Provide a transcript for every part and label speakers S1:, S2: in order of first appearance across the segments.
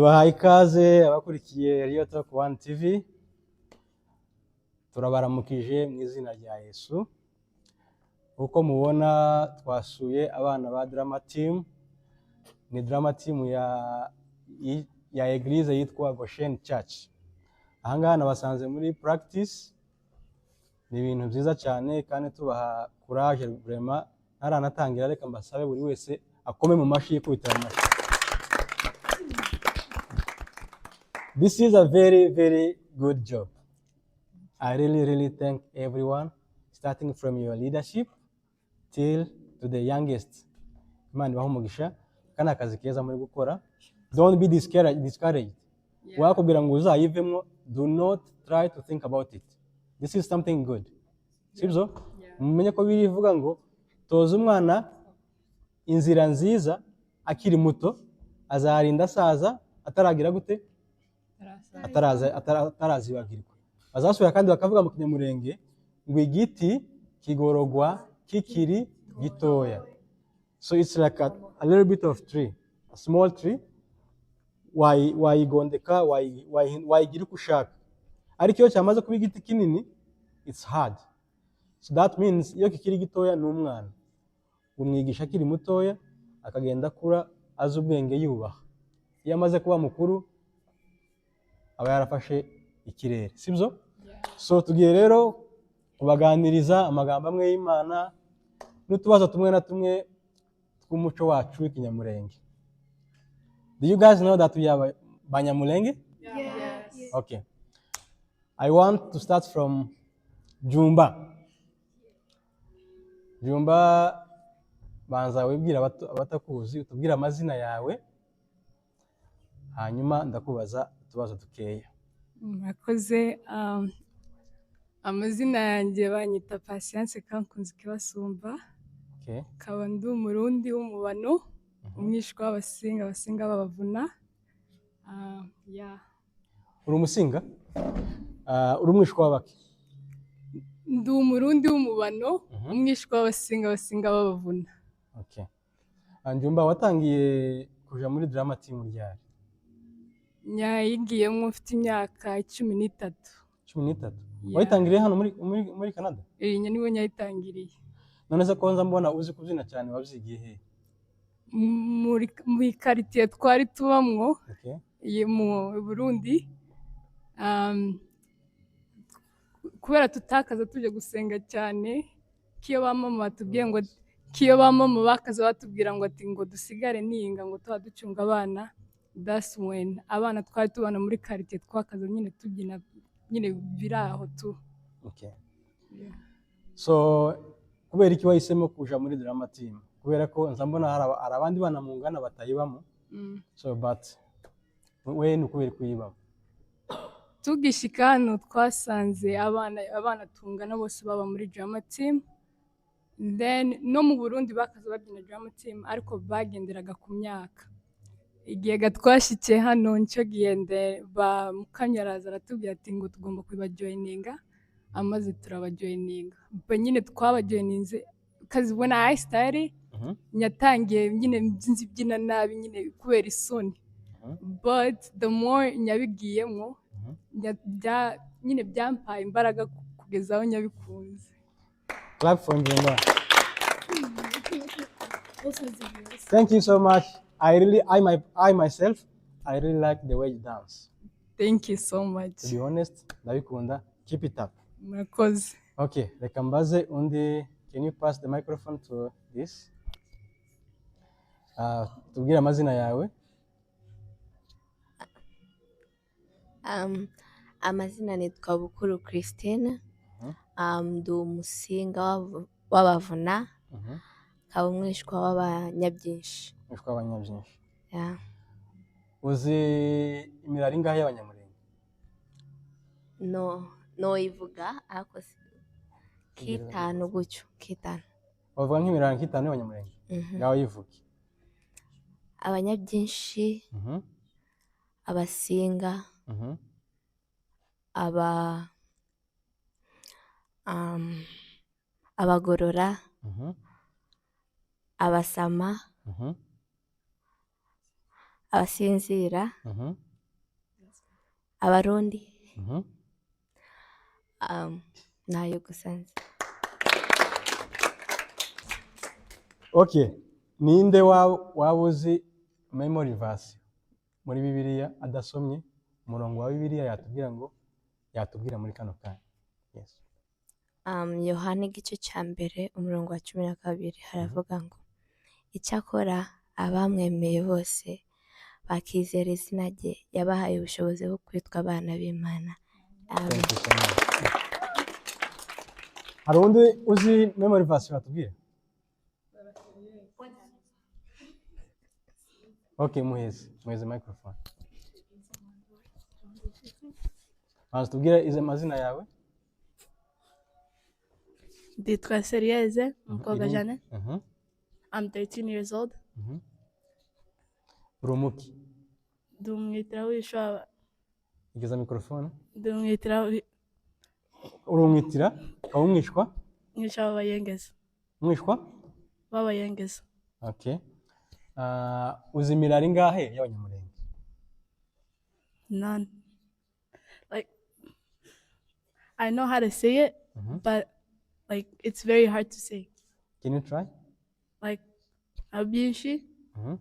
S1: Tubahaye ikaze abakurikiye Real Talk One TV, turabaramukije mu izina rya Yesu. Uko mubona twasuye abana ba Drama Team, ni Drama Team ya Eglise yitwa Goshen Church. Ahangaha nabasanze muri practice, ni ibintu byiza cyane kandi tubaha courage vraiment. Ntaranatangira reka mbasabe buri wese akome mu mashi yikubitira amashi. This is a very good job. I really thank everyone, starting from your leadership till to the youngest. Imana ibahe umugisha, kana akazi keza muri gukora. Don't be discouraged. Wakubwira ngo uzayivemo, do not try to think about it. This is something good. Sibyo? Mumenye ko birivuga ngo toza umwana inzira nziza akiri muto, azarinda asaza ataragira gute? Atarazibagirwa. Bazasubira kandi bakavuga mu Kinyamurenge ngo igiti kigorogwa kikiri gitoya. So it's like a little bit of tree, a small tree. Wayigondeka, wayigira uko ushaka. Ariko iyo cyamaze kuba igiti kinini, it's hard. So that means iyo kikiri gitoya ni umwana, umwigisha akiri mutoya akagenda akura azi ubwenge yubaha. Iyo amaze kuba mukuru aba yarafashe ikirere, sibyo? So tugiye rero kubaganiriza amagambo amwe y'Imana n'utubazo tumwe na tumwe tw'umuco wacu w'Ikinyamurenge. Do you guys know that we are Banyamulenge?
S2: Yes.
S1: Okay. I want to start from Jumba. Jumba, banza wibwira abatakuzi, utubwira amazina yawe, hanyuma ndakubaza utubazo dukeya.
S2: Murakoze. Amazina yanjye banyita Patience Kankunzi Kibasumba.
S1: Okay.
S2: Kaba ndi Umurundi w'umubano, umwishwa w'abasinga, abasinga b'abavuna.
S1: Uri umusinga? Uri umwishwa w'abaki?
S2: Ndi Umurundi w'umubano, umwishwa w'abasinga, abasinga b'abavuna.
S1: Okay. Jumba, watangiye kuja muri Drama Team ryari?
S2: Nyayigiyemo mfite imyaka 13.
S1: 13? Wayitangiriye hano muri Canada?
S2: Nibo nyayitangiriye.
S1: None se ko nza mbona uzi kubyina cyane, wabyigiye he?
S2: Muri quartier twari tubamwo.
S1: Okay.
S2: Mu Burundi. Kubera tutakaza tuje gusenga cyane, kiyo bamama batubwiye ngo kiyo bamama bakaza batubwira ngo ati ngo dusigare ninga ngo tuba ducunga abana. That's when abana twari tubana muri quartier twakaza nyine tubyina nyine biraho tu.
S1: Okay. Yeah. So kubera iki wahisemo kuja muri Drama Team? Kubera ko nza mbona hari abandi bana mu ngana batayibamo. So but we ni kubera kuyibamo?
S2: Tugishika hano twasanze abana tungana bose baba muri Drama Team. Then no mu Burundi bakaza babyina Drama Team ariko bagenderaga ku myaka. Igihe gatwashitse hano nicyo gihende ba Mukanyaraza aratubwira ati ngo tugomba kubajoininga, amaze turabajoininga. Nyine twabajoininze kazi when I started nyatangiye nyine mbyina nabi nyine kubera isoni. But the more nyabigiyemo nyine byampaye imbaraga kugeza aho nyabikunze.
S1: Clap for Jumba. Thank you so much. I myself really like the way you dance.
S2: Thank you so much.
S1: To be honest, ndabikunda. Keep it up.
S2: Murakoze.
S1: Okay, reka mbaze undi. Can you pass the microphone to this? Tubwire amazina yawe.
S3: Amazina nitwa Bukuru Christine. Ndi umusinga w'abavuna. Kaba umwishwa w'abanyabyinshi.
S1: Umwishwa w'abanyabyinshi.
S3: Yeah.
S1: Uzi imirari ingahe y'Abanyamulenge?
S3: No ivuga ariko kitanu gutyo, kitanu.
S1: Bavuga nk'imirari nk'itanu y'Abanyamulenge? Ngaho yivuge.
S3: Abanyabyinshi, abasinga, abagorora, abasama, abasinzira,
S1: Mhm.
S3: abarundi,
S1: Mhm.
S3: nayo gusa nzi.
S1: Okay, ninde waba uzi memory verse muri Bibiliya adasomye umurongo wa Bibiliya yatubwira muri kano kanya? Yes.
S3: Yohana igice cya mbere umurongo wa 12 haravuga ngo icyakora abamwemeye bose bakizera izina rye yabahaye ubushobozi bwo kwitwa abana b'Imana. Amen.
S1: Thank you so much. Hari undi uzi memory verse watubwira? Okay, muheze microphone. Tubwire ize amazina yawe.
S4: Nditwa Serieze Mukobwa
S1: Irindi?
S4: Jeanne. I'm 13 years old.
S1: Urumuki.
S4: Ndumwitira wishwa.
S1: Igeza microphone.
S4: Ndumwitira
S1: Urumwitira umwishwa?
S4: Mwishwa w'abayengeza.
S1: Mwishwa?
S4: W'abayengeza.
S1: Okay. Uzi imirari ingahe y'Abanyamulenge?
S4: None. Like, I know how to say it, but like it's very hard to say.
S1: Can you try?
S4: Like abyinshi,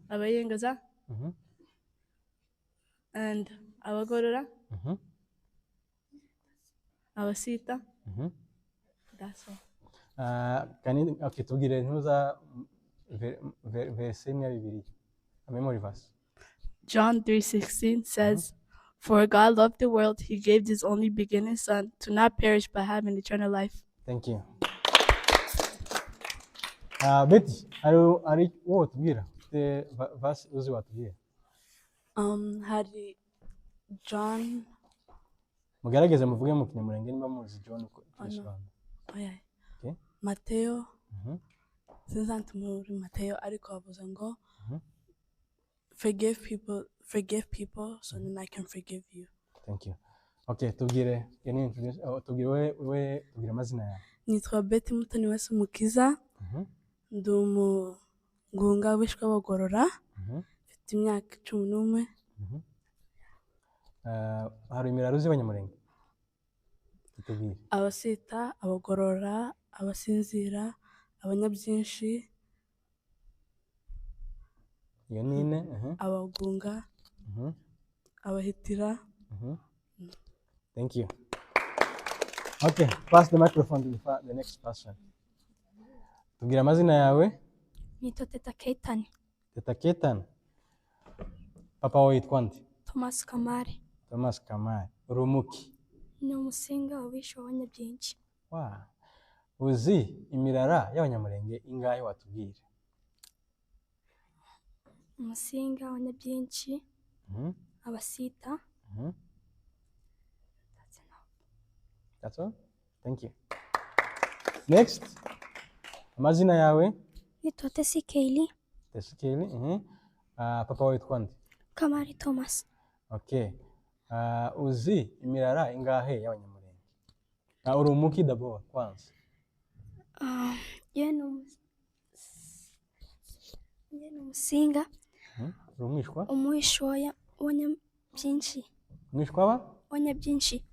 S4: abayengeza, and abagorora, abasita. That's all.
S1: Okay, tubwire ntuza verse imwe ya Bibiliya. A memory verse.
S4: John 3:16 says, "For God loved the world, He gave His only begotten Son to not perish but have an eternal life."
S1: Thank you. Betty, ari wowe tubwira verse uzi watubwira?
S2: Hari John.
S1: Mugerageze muvuge mu Kinyamulenge niba muzi John uko bisobanura.
S2: Oya.
S1: Okay.
S2: Mateo. Sinzantu muri Mateo ariko bavuze ngo forgive people so then I can forgive you.
S1: Thank you. Okay, tubwire tubwire amazina yawe.
S2: Nitwa Betty Mutoni Wese Mukiza. Ndi umugunga wishwa bagorora. Mfite imyaka 11.
S1: Hari imiraro uzi y'Abanyamulenge? Tubwire.
S2: Abasita, abagorora, abasinzira, abanyabyinshi.
S1: Iyo ni ine.
S2: Abagunga. Abahitira.
S1: Thank you. Okay, pass the microphone to the next person. Tubwira amazina yawe.
S5: Nitwa Teta Keitani.
S1: Teta Keitani. Papa wawe yitwa nde?
S5: Thomas Kamari.
S1: Thomas Kamari. Urumuki.
S5: Ni umusinga w'abishwa w'Abanyabyinshi.
S1: Wow. Uzi imirara y'Abanyamulenge ingahe watubwira?
S5: Umusinga w'Abanyabyinshi. Abasita.
S1: That's all? Thank you. Next. Amazina yawe?
S5: Nitwa Tesi Keili.
S1: Tesi Keili. Papa wawe yitwa nde?
S5: Kamari Thomas.
S1: Okay. Uzi imirara ingahe y'Abanyamulenge? Urumuki d'abord kwanza.
S5: Ye ni umusinga.
S1: Urumwishwa?
S5: Umwishwa w'Abanyabyinshi.
S1: Umwishwa wa?
S5: W'Abanyabyinshi.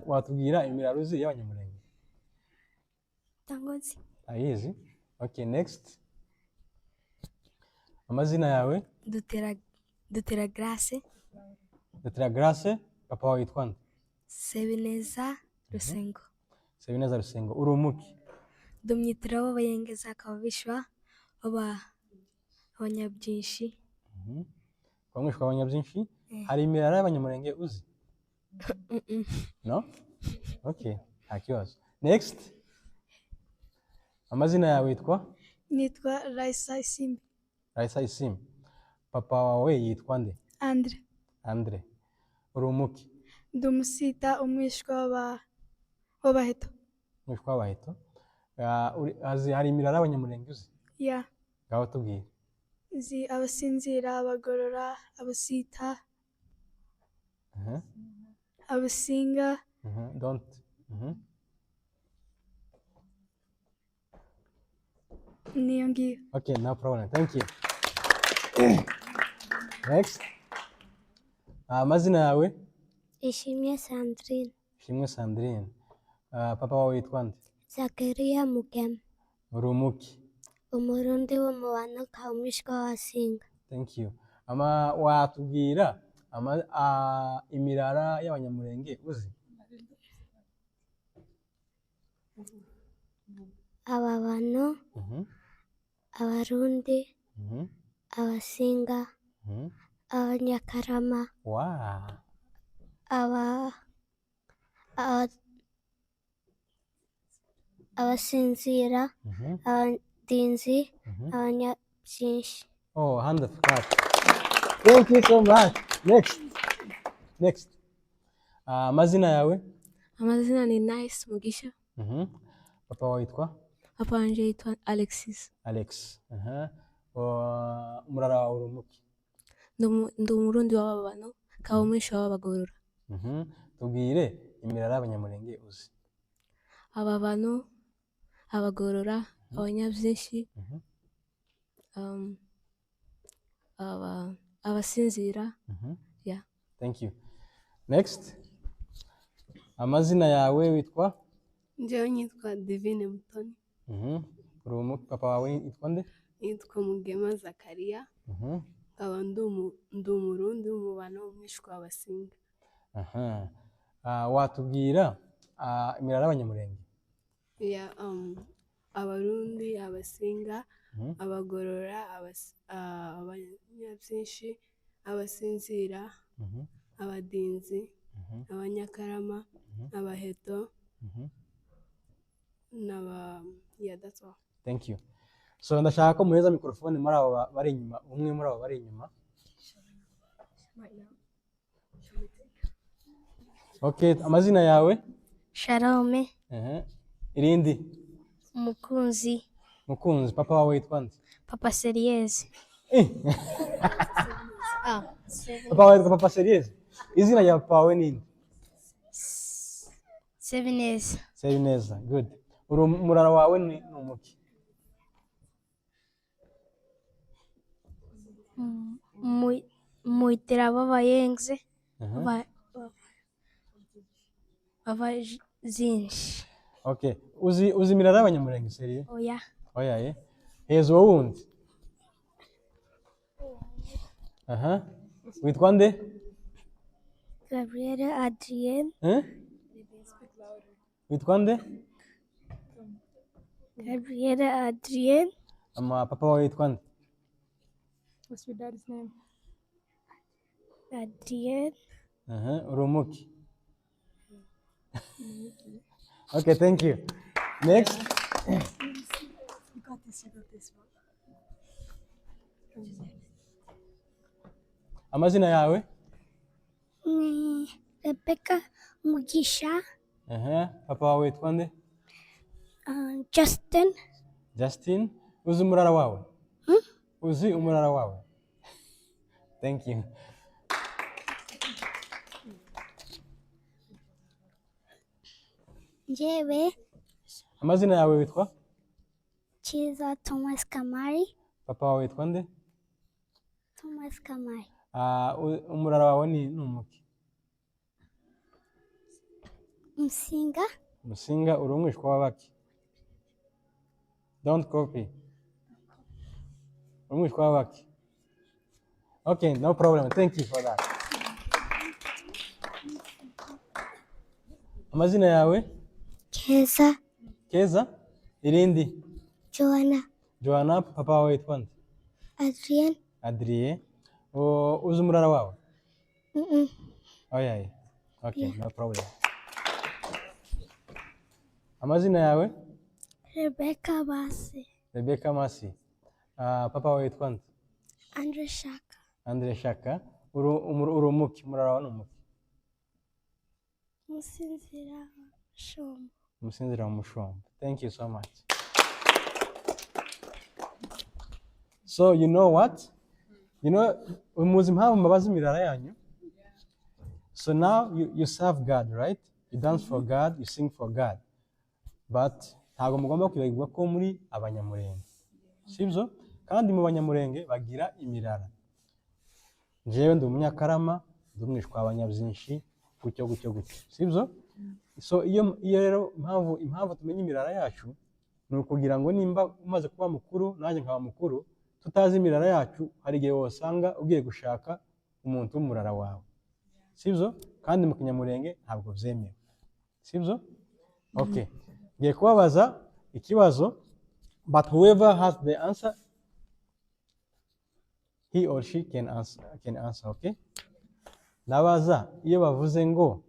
S1: Watubwira imiraro uzi y'Abanyamulenge?
S5: Tangozi.
S1: Ayizi. Okay, next. Amazina yawe?
S5: Dutera Grace.
S1: Dutera Grace. Papa wawe yitwa nde?
S5: Sebineza Rusengo.
S1: Sebineza Rusengo. Urumuki?
S5: Ndumwitira w'abayengeza akababishwa Abanyabyinshi.
S1: Umwishwa w'Abanyabyinshi? Hari imirara y'Abanyamulenge uzi? No? Okay, nta kibazo. Next. Amazina yawe yitwa?
S5: Nitwa Raisa Isimbi.
S1: Raisa Isimbi. Papa wawe yitwa nde?
S5: Andre.
S1: Andre. Urumuki?
S5: Ndi umusita umwishwa w'Abaheto.
S1: Umwishwa w'Abaheto. Hari imirara y'Abanyamulenge uzi?
S5: Yeah.
S1: Ngaho tubwire.
S5: Uzi abasinzira, abagorora, abasita. Abasinga.
S1: Don't.
S5: Niyo ngiyo.
S1: Okay, no problem. Thank you. Next. Amazina yawe?
S3: Ishimwe Sandrine.
S1: Ishimwe Sandrine. Papa wawe yitwa nde?
S3: Zakaria Mugema.
S1: Uri umuki?
S3: Umurundi w'umubano kawumishwa wasinga.
S1: Thank you. Watubwira imirara y'abanyamurenge uzi?
S3: Ababano, Abarundi, Abasinga, Abanyakarama,
S1: Wow.
S3: Abasinzira, Abadinzi, Abanyabyinshi.
S1: Oh, hand of God. Thank you so much. Next. Amazina yawe?
S6: Amazina ni Nice Mugisha.
S1: Papa wawe yitwa?
S6: Papa wanje yitwa Alexis.
S1: Alex. Umurara wawe uri umuki?
S6: Ndi umurundi w'ababano kaba umwisha w'abagorora.
S1: Tubwire imirara y'abanyamurenge uzi?
S6: Ababano, abagorora, abanyabyinshi, abasinzira. Yeah.
S1: Thank you. Next. Amazina yawe witwa?
S7: Njyewe nyitwa Divine Mutoni.
S1: Papa wawe yitwa nde?
S7: Yitwa Mugema Zakaria. Nkaba ndi umurundi w'umubano w'umwishwa w'abasinga.
S1: Watubwira imirara y'abanyamurenge?
S7: Abarundi, abasinga, abagorora, abanyabyinshi, abasinzira, abadinzi, abanyakarama, abaheto, yeah, that's all.
S1: Thank you. So ndashaka ko muheza mikrofone muri abo bari inyuma, umwe muri abo bari inyuma. Okay, amazina yawe?
S3: Shalome.
S1: Irindi?
S3: Mukunzi.
S1: Mukunzi. Papa wawe yitwa nde?
S3: Papa Serieze.
S1: Papa wawe yitwa Papa Serieze? Izina rya papa wawe ni nde?
S3: Sebineza.
S1: Sebineza. Good. Umurara wawe ni umuki?
S3: Muitira b'abayenze. Abazinshi.
S1: Okay. Uzi imirara y'abanyamurenge seriye?
S3: Oya.
S1: Oya Heza wowe wundi? Witwa nde?
S3: Gabrielle Adrien.
S1: Witwa nde?
S3: Gabrielle Adrien.
S1: Papa wawe yitwa nde?
S2: What's your dad's name?
S3: Adrien.
S1: Uri umuki? Okay, thank you. Next.
S2: You got this.
S1: Amazina yawe?
S3: Ni Rebecca Mugisha.
S1: Papa wawe yitwa nde?
S3: Justin.
S1: Justin. Uzi umurara wawe? Uzi umurara wawe? Thank you.
S3: Njyewe.
S1: Amazina yawe witwa?
S3: Chiza Thomas Kamari.
S1: Papa wawe yitwa nde?
S3: Thomas Kamari.
S1: Umurara wawe ni umuki?
S3: Musinga.
S1: Musinga. Uri umwishwa w'abaki? Don't copy. Uri umwishwa w'abaki? Okay, no problem. Thank you for that. Amazina yawe?
S3: Keza.
S1: Keza. Irindi?
S3: Joanna.
S1: Joanna. Papa wawe yitwa nde?
S3: Adrien.
S1: Adrien. Uzi umurara wawe? Oya. Okay, no problem. Amazina yawe?
S3: Rebecca Basi.
S1: Rebecca Masi. Papa wawe yitwa nde?
S3: Andre Shaka.
S1: Andre Shaka. Uri umuki? Umurara wawe ni umuki?
S3: Musinzira Mushombo.
S1: Musinzira Mushombo. Thank you so much. So you know what? Muzi impamvu mbabaza imirara yanyu? So now you serve God, right? You dance for God, you sing for God. But ntabwo mugomba kwibagirwa ko muri abanyamurenge. Sibyo? Kandi mu banyamurenge bagira imirara. njyewe ndi umunyakarama ndi umwishwabanya byinshi gutyo gutyo gutyo sibyo. So iyo rero impamvu tumenya imirara yacu ni ukugira ngo nimba umaze kuba mukuru nanjye nkaba mukuru tutazi imirara yacu, hari igihe wasanga ugiye gushaka umuntu w'umurara wawe sibyo, kandi mu kinyamurenge ntabwo byemewe sibyo. Okay, ngiye kubabaza ikibazo, but whoever has the answer he or she can answer. Okay, ndabaza iyo bavuze ngo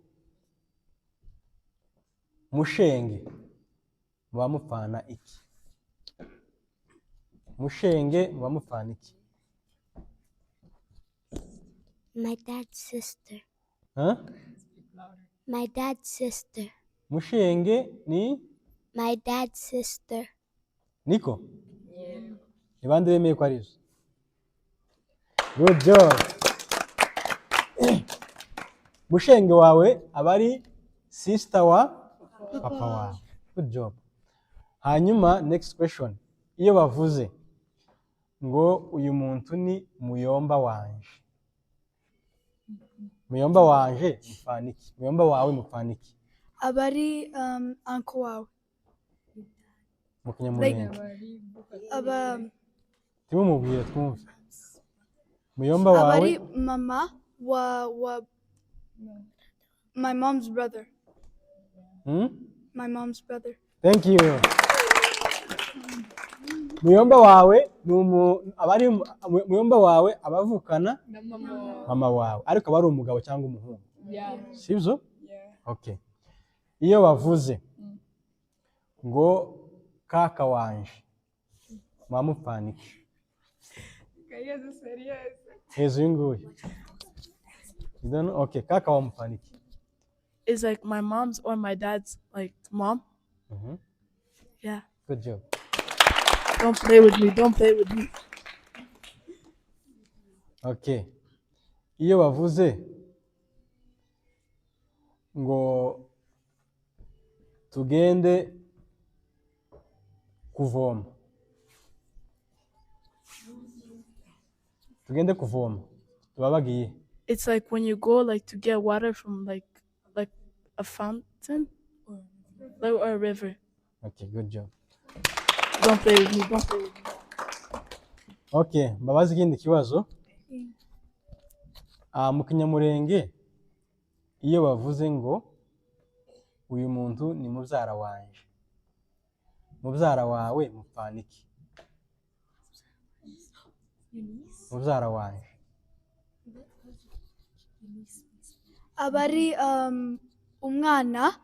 S1: mushenge muba mupfana iki? Mushenge muba mupfana iki?
S3: My dad's sister.
S1: Huh?
S3: My dad's sister.
S1: Mushenge ni
S3: My dad's sister.
S1: niko? Ni bande bemeye ko ari zo? Good job. Mushenge wawe aba ari sister wa papa wawe. Good job. Hanyuma next question, iyo bavuze ngo uyu muntu ni muyomba wanje, muyomba wanje mupfana iki? Muyomba wawe mupfana iki
S5: aba ari uncle wawe.
S1: mu kinyamurenge?
S5: Aba
S1: Timumubwire twumve. Muyomba
S5: aba
S1: wawe
S5: ari mama wa my mom's brother. My mom's brother.
S1: Thank you. Muyomba wawe abari muyomba wawe abavukana mama wawe, ariko aba ari umugabo cyangwa umuhungu sibyo? Okay, iyo bavuze ngo kaka wanje muba mupfana iki? Hezo y'inguye. You don't know? Okay, kaka wa mupfana iki?
S4: It's like my mom's or my dad's like mom. Yeah.
S1: Good job.
S4: Don't play with me. Don't play with me.
S1: Okay, iyo bavuze ngo tugende kuvoma, tugende kuvoma tuba bagiye?
S4: It's like when you go like to get water from like a fountain or a river.
S1: Okay, good job.
S4: Don't play with me. Don't play with me.
S1: Okay, mbabazi ikindi kibazo. Mu kinyamurenge iyo bavuze ngo uyu muntu ni mubyara wanje, mubyara wawe mupfana iki? Mubyara wanje
S5: aba ari umwana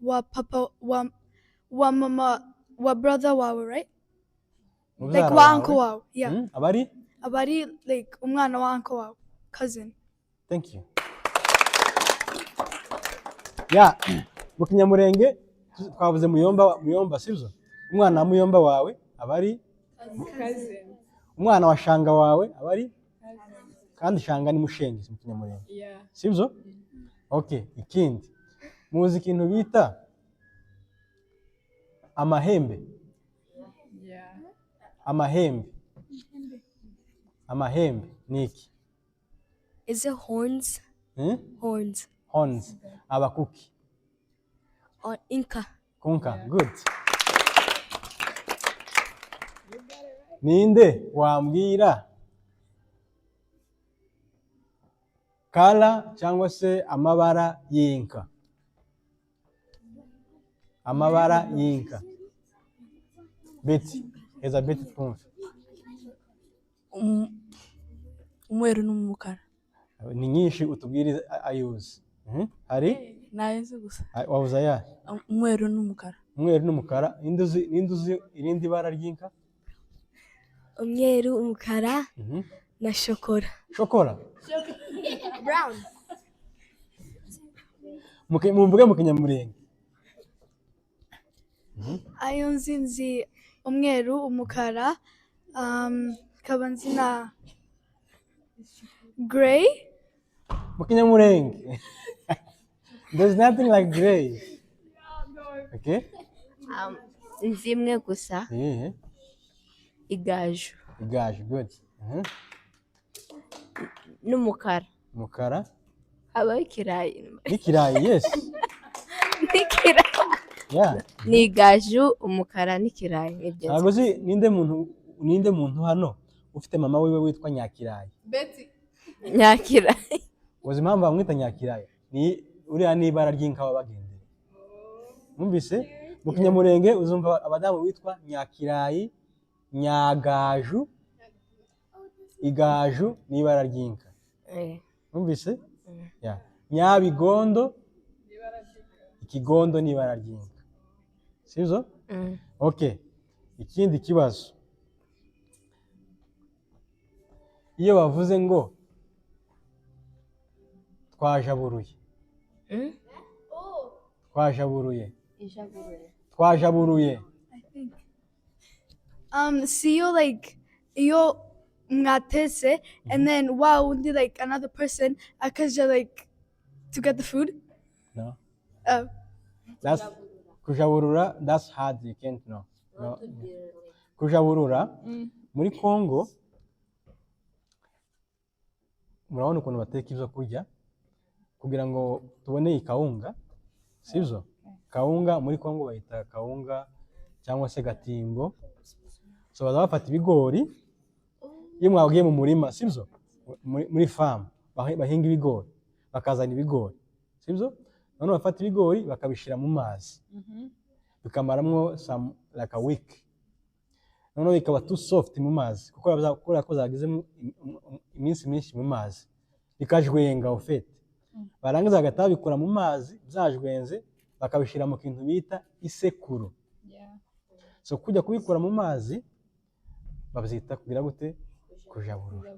S5: wa papa wa mama wa brother wawe, right? Like wa uncle wawe. Yeah. Aba ari like umwana wa uncle wawe, cousin.
S1: Thank you. Yeah, mu kinyamurenge twavuze muyomba sibyo? Umwana wa muyomba wawe aba ari umwana wa shanga wawe aba ari, kandi shanga ni mushenge mu kinyamurenge sibyo? Okay, ikindi muzi ikintu bita amahembe? Amahembe ni iki?
S3: Is it horns?
S5: Horns.
S1: Abakuki.
S3: Or Inca?
S1: Kunka. Good. Ninde wambwira kala cyangwa se amabara y'inka? Amabara y'inka. Beti. Eza Beti twumve.
S6: Umweru n'umukara.
S1: Ni nyinshi utubwire ayuzi. Hari?
S6: Nayenze gusa.
S1: Wavuza ya?
S6: Umweru n'umukara.
S1: Umweru n'umukara. Ninduzi irindi bara ry'inka?
S3: Umweru, umukara na shokora.
S1: Shokora?
S3: Brown.
S1: Mumvuge mu kinyamurenge.
S5: Ayo nzi umweru, umukara, kaba nzi na gray.
S1: Mu kinyamurenge. There's nothing like gray. Okay?
S3: Nzi imwe gusa.
S1: Yeah.
S3: Igaju.
S1: Igaju, good.
S3: n'umukara.
S1: Umukara
S3: Habaho ikirayi.
S1: n'ikirayi, yes.
S3: N'ikirayi.
S1: Yeah.
S3: Ni igaju, umukara n'ikirayi. Ibyo
S1: Ntabwo uzi ninde muntu hano ufite mama wiwe witwa Nyakirayi?
S7: Betty.
S3: Nyakirayi.
S1: Uzi impamvu bamwita Nyakirayi? Ni uriya n'ibara ry'inka bagendera. Mwumvise? Mu Kinyamurenge uzumva abadamu bitwa Nyakirayi, Nyagaju, igaju n'ibara ry'inka. Mwumvise? Yeah. Nyabigondo, ikigondo n'ibara ry'inka. Sibyo? Okay. Ikindi kibazo, iyo bavuze ngo twajaburuye,
S5: See you like iyo mwatese and then wow undi like another person akaja like to get the food.
S1: No.
S5: Oh.
S1: That's kujaburura. That's hard. You can't know. No. Kujaburura muri Congo, murabona ukuntu bateka ibyo kurya kugira ngo tubone ikawunga, sibyo? Kawunga muri Congo bayita kawunga cyangwa se gatimbo. So baza bafata ibigori, iyo mwagiye mu murima, sibyo? Muri farm bahinga ibigori, bakazana ibigori, sibyo? None bafata ibigori bakabishira mu mazi, bikamaramwo some like a week. None bikaba too soft mu mazi kuko ko zagize iminsi myinshi mu mazi, bikajwenga ufite. Barangiza agatabikura mu mazi byajwenze, bakabishira mu kintu bita isekuru. So kujya kubikura mu mazi babyita kugira gute? Kujaburura.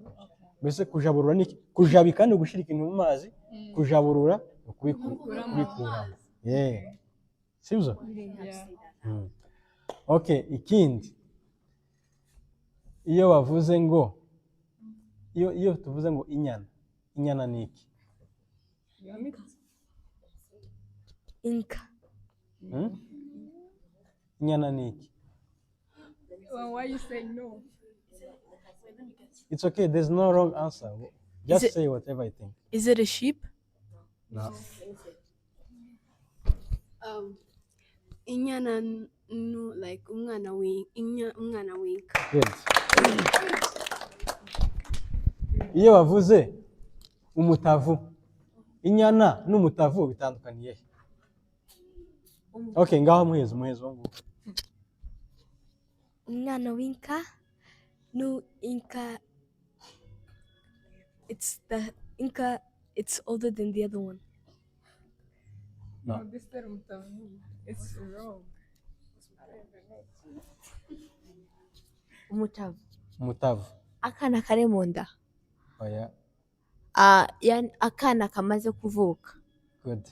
S1: Mbese kujaburura ni kujabika no gushira ikintu mu mazi, kujaburura kubikura. Yeah. Sibyo? Okay, ikindi, iyo bavuze ngo iyo tuvuze ngo inyana ni iki?
S3: Inka.
S1: Inyana ni iki?
S2: Well, why you say no?
S1: It's okay, there's no wrong answer. Just say whatever you think.
S4: Is it a sheep?
S1: No.
S7: Inyana no like umwana w'inka.
S1: Good. Iyo bavuze umutavu, inyana n'umutavu bitandukaniye. Okay, ngaho muhezo ngo.
S6: Umwana w'inka no inka. It's the inka. It's older than the other one.
S1: No.
S2: This term, it's wrong.
S3: Umutavu. Akana kare mu nda.
S1: Oya.
S3: Akana kamaze kuvuka.
S1: Good.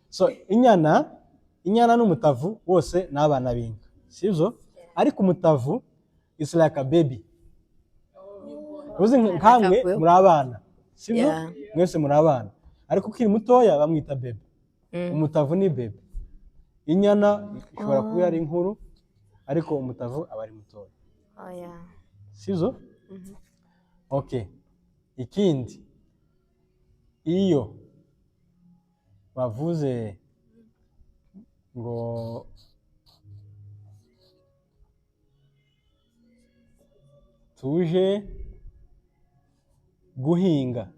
S1: So inyana n'umutavu bose n'abana b'inka, sibyo? Ariko umutavu is like a baby. Uzi nkamwe muri abana, sibyo? Mwese muri abana. Ariko ukiri mutoya bamwita baby. Umutavu ni baby. Inyana ishobora kuba ari inkuru, ariko umutavu aba ari mutoya. Sibyo? Okay. Ikindi, iyo bavuze ngo tuje guhinga,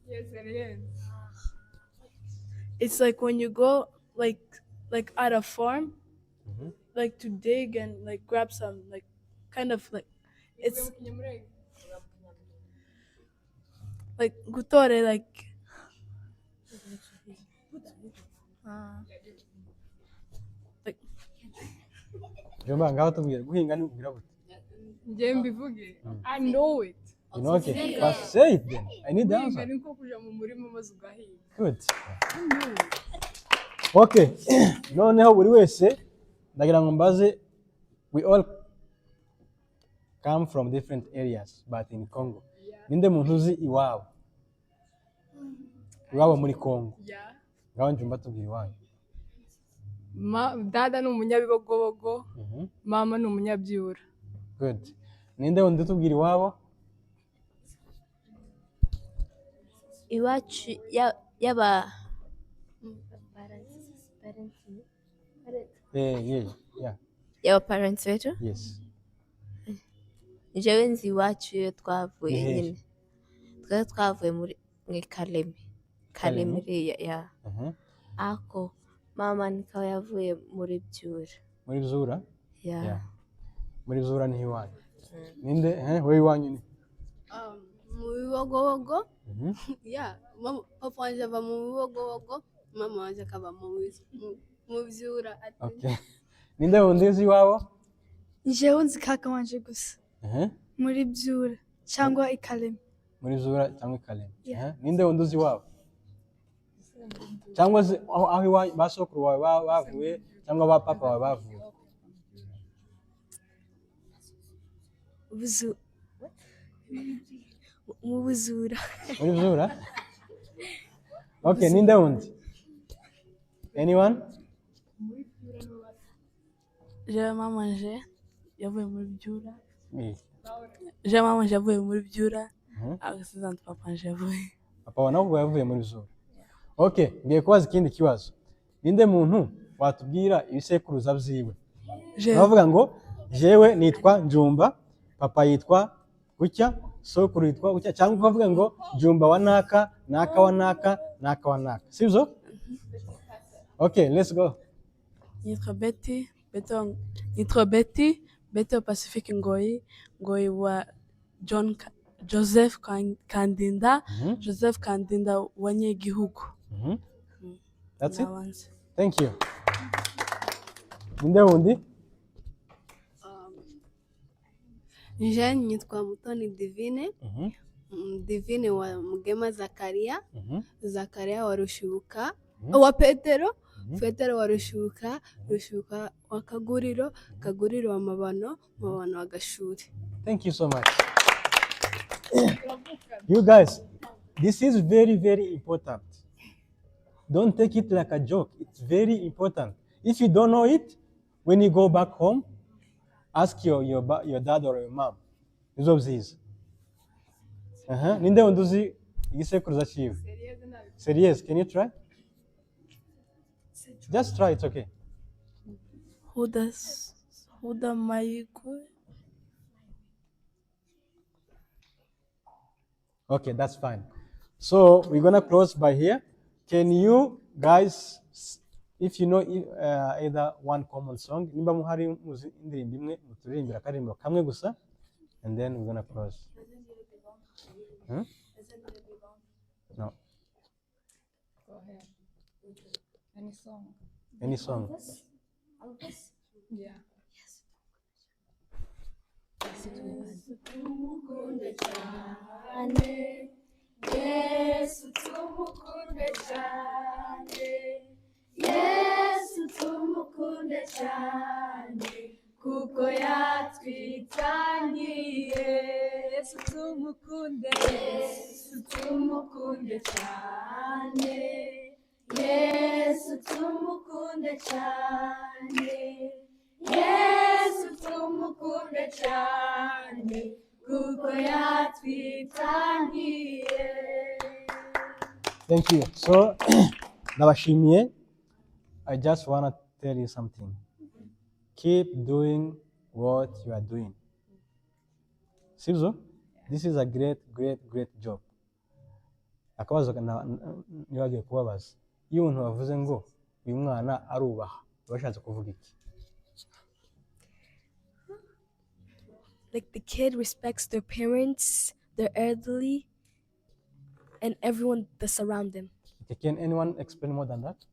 S2: Yes, it is.
S4: It's like when you go like at a farm, like to dig and like grab some like kind of like it's like gutore like like
S1: Jomba ngaho tubwira guhinga ni ubwira bute?
S2: Nje mbivuge. I know it.
S1: You know, okay, but say it then. I need the answer.
S2: Niko kuja mu murima maze ugahinga.
S1: Good. Okay. Noneho buri wese ndagira ngo mbaze, we all come from different areas but in Congo. Ninde muntu uzi iwabo muri Congo?
S2: Yeah.
S1: ngaho Njumba tubwira iwanyu.
S2: Dada ni umunyabibogobogo, mama ni umunyabyura.
S1: Good. Ninde wundi tubwira iwabo?
S3: Iwacu yaba yaba parents betu.
S1: Yes.
S3: Jewe nzi iwacu iyo twavuye nyine. Twari twavuye muri Kalemi ya. Ako mama nikaba yavuye muri Byura.
S1: Muri Byura?
S3: Yeah.
S1: Muri Byura ni iwanyu. Ninde we iwanyu ni?
S7: Mu Bibogobogo. Papa wanje ava mu Bibogobogo, mama wanje akaba mu Byura.
S1: Okay. Ninde wundi uzi iwabo?
S5: Jewe nzi kaka wanje gusa. Muri Byura cyangwa Kalemi.
S1: Muri Byura cyangwa Kalemi. Ninde wundi uzi iwabo? Cyangwa aho iwanyu basokuru wawe bavuye cyangwa ba papa wawe bavuye?
S7: Mu Byura.
S1: Muri Byura? Okay, ninde wundi? Anyone?
S4: Jewe mama nje yavuye muri Byura. Jewe mama nje yavuye muri Byura. Agasizana papa nje yavuye.
S1: Papa wawe nawe yavuye muri Byura. Okay, ngiye kubaza ikindi kibazo. Ninde muntu watubwira ibisekuruza byiwe? Bavuga ngo jewe nitwa Njumba, papa yitwa gutya, sokuru yitwa gutya, cyangwa ukavuga ngo Njumba wa naka, naka wa naka, naka wa naka. Sibyo? Okay, let's go.
S4: Nitwa Betty wa Pacific Ngoyi wa Joseph Kandinda, Joseph Kandinda wa Nyegihugu.
S1: That's it? Thank you. Ninde wundi?
S7: Jean nitwa Mutoni Divine. Divine wa Mugema Zakaria. Zakaria wa Rushuka. Wa Petero. Petero wa Rushuka. Rushuka wa Kaguriro. Kaguriro wa Mabano. Mabano wa Gashuri.
S1: Thank you so much. You guys, this is very, very important. Don't take it like a joke. It's very important. If you don't know it, when you go back home, ask your dad or your mom. Izo byiza. Ninde wundi uzi igisekuruza cyiwe? Serious, can you try? Just try, it's okay.
S4: Huda Mayiko.
S1: Okay, that's fine. So we're gonna close by here. Can you guys, if you know either one common song, nimba muhari muzi indirimbo imwe muturirimbira akarimbo kamwe gusa, and then we're gonna close. No.
S2: Go ahead. Any song.
S1: Any song.
S2: Yeah.
S8: Yesu tumukunde cyane, Yesu tumukunde cyane, kuko yatwitangiye. Yesu tumukunde cyane, Yesu tumukunde cyane, Yesu tumukunde cyane, kuko yatwitangiye.
S1: Thank you. So, nabashimiye. I just want to tell you something. Keep doing what you are doing. Sibyo? This is a great job. Akabazo nibagiye kubabaza. Iyo umuntu bavuze ngo uyu mwana arubaha, bashatse kuvuga iki?
S6: Like the kid respects their parents, their elderly, and everyone that's around them.
S1: Okay, can anyone explain more than that?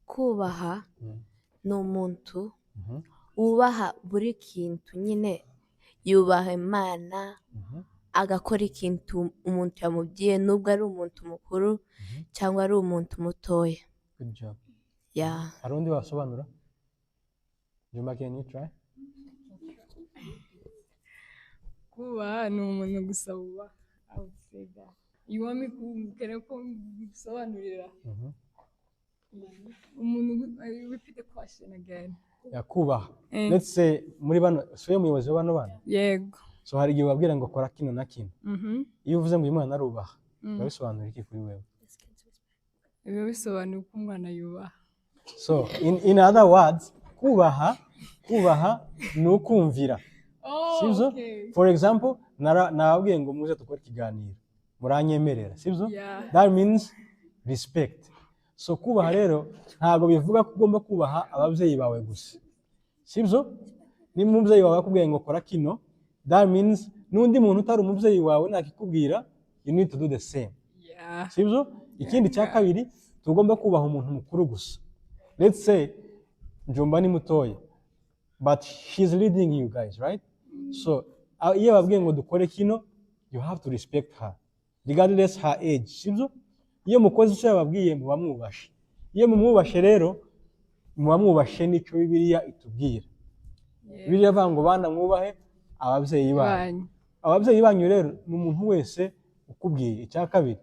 S3: Kubaha ni umuntu wubaha buri kintu, nyine yubaha Imana, agakora ikintu umuntu yamubwiye, nubwo ari umuntu mukuru cyangwa ari umuntu mutoya.
S1: Good job.
S3: Yeah.
S1: Hari undi wasobanura? Juma, can you try?
S2: Kubaha ni umuntu gusa wubaha. I would say that. You want me to bisobanurira? Repeat the question again.
S1: Kubaha. Let's say muri bano soye umuyobozi wa bano bana.
S2: Yego.
S1: So hari igihe babwira ngo kora kino na kino. Iyo uvuze ngo uyu mwana arubaha, bisobanura iki kuri wewe?
S2: Ibi bisobanura ko umwana yubaha.
S1: So in other words, kubaha ni ukumvira. Sibyo?
S2: Okay.
S1: For example, nababwiye ngo muze dukore ikiganiro. Muranyemerera, sibyo?
S2: Yeah.
S1: That means respect. So kubaha rero ntago bivuga ko ugomba kubaha ababyeyi bawe gusa. Sibyo? Ni umubyeyi wawe akubwiye ngo kora kino, that means n'undi muntu utari umubyeyi wawe nakikubwira, you need to do the same.
S2: Yeah.
S1: Sibyo? Ikindi cya kabiri tugomba kubaha umuntu mukuru gusa. Let's say Jumba ni mutoya, but she's leading you guys, right? So iyo babwiye ngo dukore kino, you have to respect her regardless her age. Sibyo? Iyo mukozi icyo yababwiye muba mwubashe. Iyo mumwubashe rero muba mwubashe n'icyo Bibiliya itubwira. Bibiliya ivuga ngo bana mwubahe ababyeyi banyu. Ababyeyi banyu rero ni umuntu wese ukubwiye. Icya kabiri,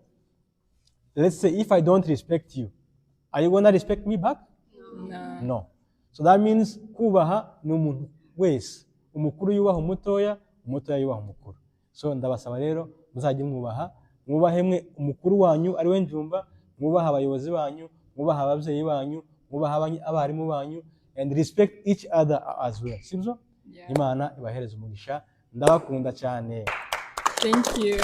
S1: let's say if I don't respect you, are you gonna respect me back? No. So that means kubaha ni umuntu wese. Umukuru yubaha umutoya, umutoya yubaha umukuru. So ndabasaba rero muzajye mwubaha, mwubahe mwe umukuru wanyu ari we Njumba, mwubaha abayobozi banyu, mwubaha ababyeyi banyu, mwubaha abarimu banyu, and respect each other as well. Sibyo? Imana ibahereze umugisha. Ndabakunda cyane.
S2: Thank you.